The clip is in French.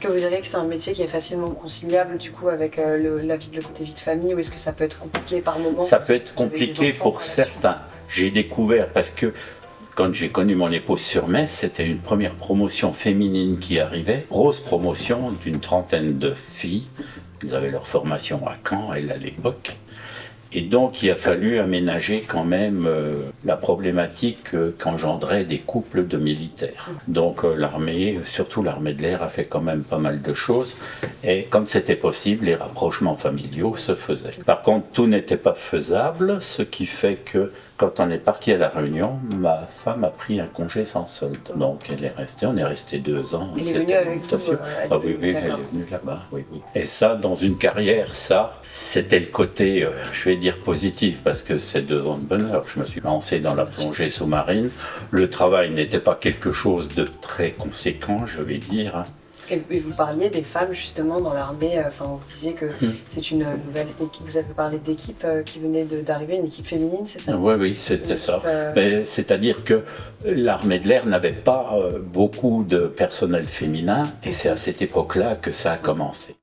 Est-ce que vous diriez que c'est un métier qui est facilement conciliable du coup avec le côté vie de famille, ou est-ce que ça peut être compliqué par moment? Ça peut être Vous avez des compliqué enfants pour par la certains. J'ai découvert, parce que quand j'ai connu mon épouse sur Metz, c'était une première promotion féminine qui arrivait. Grosse promotion d'une trentaine de filles. Ils avaient leur formation à Caen, elle à l'époque. Et donc il a fallu aménager quand même la problématique qu'engendraient des couples de militaires. Donc l'armée, surtout l'armée de l'air, a fait quand même pas mal de choses. Et quand c'était possible, les rapprochements familiaux se faisaient. Par contre, tout n'était pas faisable, ce qui fait que quand on est parti à La Réunion, ma femme a pris un congé sans solde. Donc elle est restée, on est resté 2 ans. Elle est venue avec vous Ah oui, oui, elle est venue là-bas, oui, oui. Et ça, dans une carrière, ça, c'était le côté, je vais dire positif, parce que c'est 2 ans de bonheur. Je me suis lancé dans la plongée sous-marine. Le travail n'était pas quelque chose de très conséquent, je vais dire. Et vous parliez des femmes justement dans l'armée, vous disiez que c'est une nouvelle équipe, vous avez parlé d'équipe qui venait d'arriver, une équipe féminine, c'est ça? Oui, oui, c'était ça. C'est-à-dire que l'armée de l'air n'avait pas beaucoup de personnel féminin, et c'est à cette époque-là que ça a commencé.